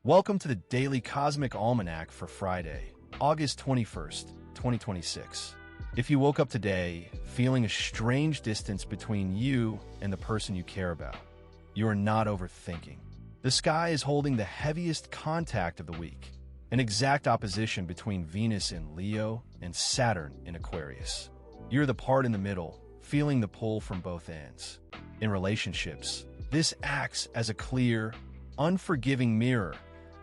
Welcome to the Daily Cosmic Almanac for Friday, August 21st, 2026. If you woke up today feeling a strange distance between you and the person you care about, you are not overthinking. The sky is holding the heaviest contact of the week, an exact opposition between Venus in Leo and Saturn in Aquarius. You're the part in the middle, feeling the pull from both ends. In relationships, this acts as a clear, unforgiving mirror,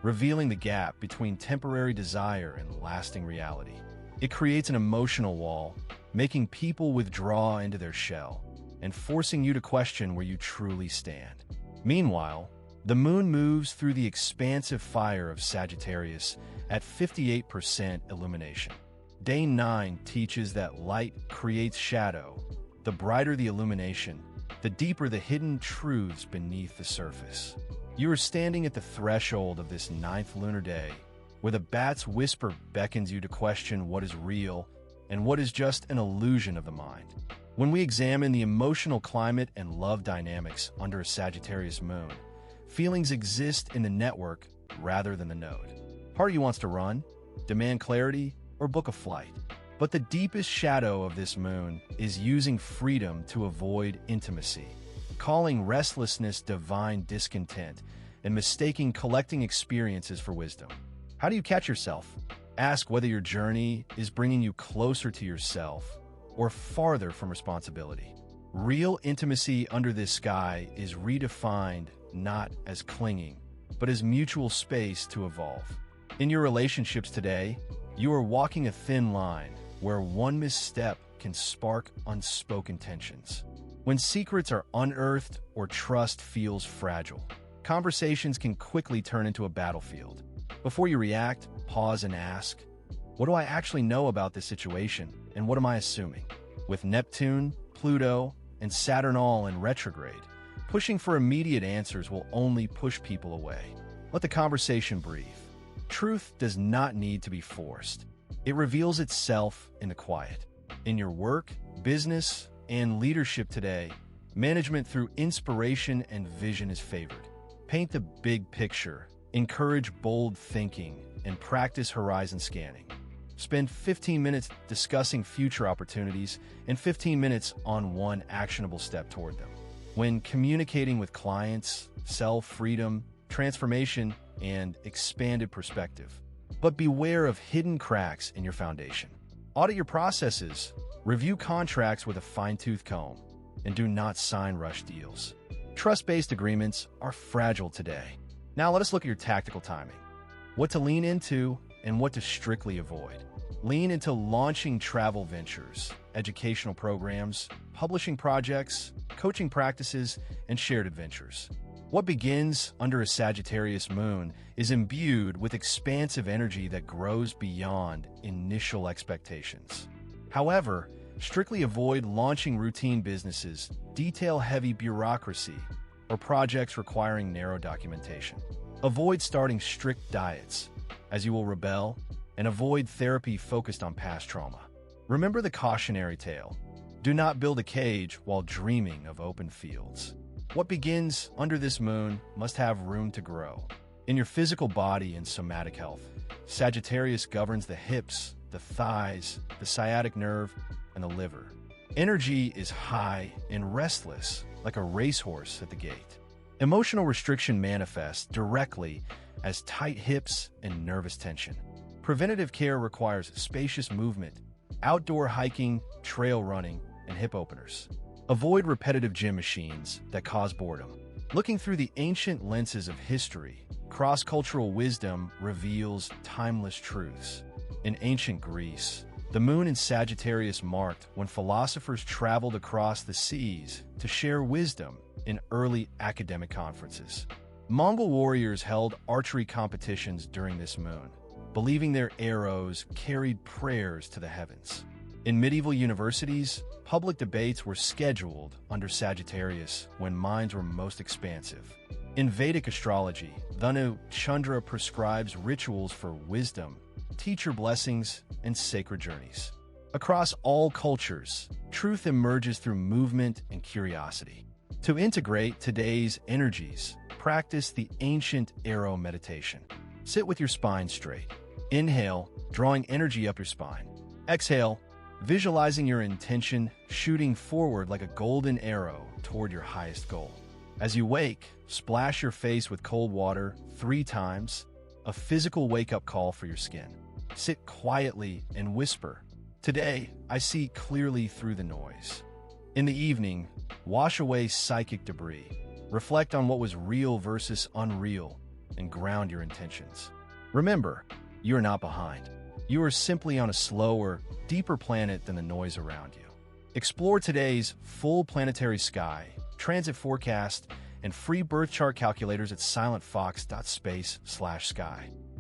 revealing the gap between temporary desire and lasting reality. It creates an emotional wall, making people withdraw into their shell and forcing you to question where you truly stand. Meanwhile, the moon moves through the expansive fire of Sagittarius at 58% illumination. Day 9 teaches that light creates shadow. The brighter the illumination, the deeper the hidden truths beneath the surface. You are standing at the threshold of this 9th lunar day, where the bat's whisper beckons you to question what is real and what is just an illusion of the mind. When we examine the emotional climate and love dynamics under a Sagittarius moon, feelings exist in the network rather than the node. Part of you wants to run, demand clarity, or book a flight. But the deepest shadow of this moon is using freedom to avoid intimacy, calling restlessness divine discontent, and mistaking collecting experiences for wisdom. How do you catch yourself? Ask whether your journey is bringing you closer to yourself or farther from responsibility. Real intimacy under this sky is redefined not as clinging, but as mutual space to evolve. In your relationships today, you are walking a thin line where one misstep can spark unspoken tensions. When secrets are unearthed or trust feels fragile, conversations can quickly turn into a battlefield. Before you react, pause and ask, what do I actually know about this situation, and what am I assuming? With Neptune, Pluto, and Saturn all in retrograde, pushing for immediate answers will only push people away. Let the conversation breathe. Truth does not need to be forced. It reveals itself in the quiet. In your work, business, and leadership today, management through inspiration and vision is favored. Paint the big picture, encourage bold thinking, and practice horizon scanning. Spend 15 minutes discussing future opportunities and 15 minutes on one actionable step toward them. When communicating with clients, self-freedom, transformation, and expanded perspective. But beware of hidden cracks in your foundation. Audit your processes, review contracts with a fine-tooth comb, and do not sign rush deals. Trust-based agreements are fragile today. Now let us look at your tactical timing. What to lean into and what to strictly avoid. Lean into launching travel ventures, educational programs, publishing projects, coaching practices, and shared adventures. What begins under a Sagittarius moon is imbued with expansive energy that grows beyond initial expectations. However, strictly avoid launching routine businesses, detail-heavy bureaucracy, or projects requiring narrow documentation. Avoid starting strict diets, as you will rebel, and avoid therapy focused on past trauma. Remember the cautionary tale. Do not build a cage while dreaming of open fields. What begins under this moon must have room to grow. In your physical body and somatic health, Sagittarius governs the hips, the thighs, the sciatic nerve, and the liver. Energy is high and restless, like a racehorse at the gate. Emotional restriction manifests directly as tight hips and nervous tension. Preventative care requires spacious movement, outdoor hiking, trail running, and hip openers. Avoid repetitive gym machines that cause boredom. Looking through the ancient lenses of history, cross-cultural wisdom reveals timeless truths. In ancient Greece, the moon in Sagittarius marked when philosophers traveled across the seas to share wisdom in early academic conferences. Mongol warriors held archery competitions during this moon, believing their arrows carried prayers to the heavens. In medieval universities, public debates were scheduled under Sagittarius when minds were most expansive. In Vedic astrology, Dhanu Chandra prescribes rituals for wisdom, teacher blessings, and sacred journeys. Across all cultures, truth emerges through movement and curiosity. To integrate today's energies, practice the ancient arrow meditation. Sit with your spine straight. Inhale, drawing energy up your spine. Exhale, visualizing your intention shooting forward like a golden arrow toward your highest goal. As you wake, splash your face with cold water 3 times, a physical wake-up call for your skin. Sit quietly and whisper, "Today, I see clearly through the noise." In the evening, wash away psychic debris. Reflect on what was real versus unreal and ground your intentions. Remember, you are not behind. You are simply on a slower, deeper planet than the noise around you. Explore today's full planetary sky, transit forecast, and free birth chart calculators at silentfox.space/sky.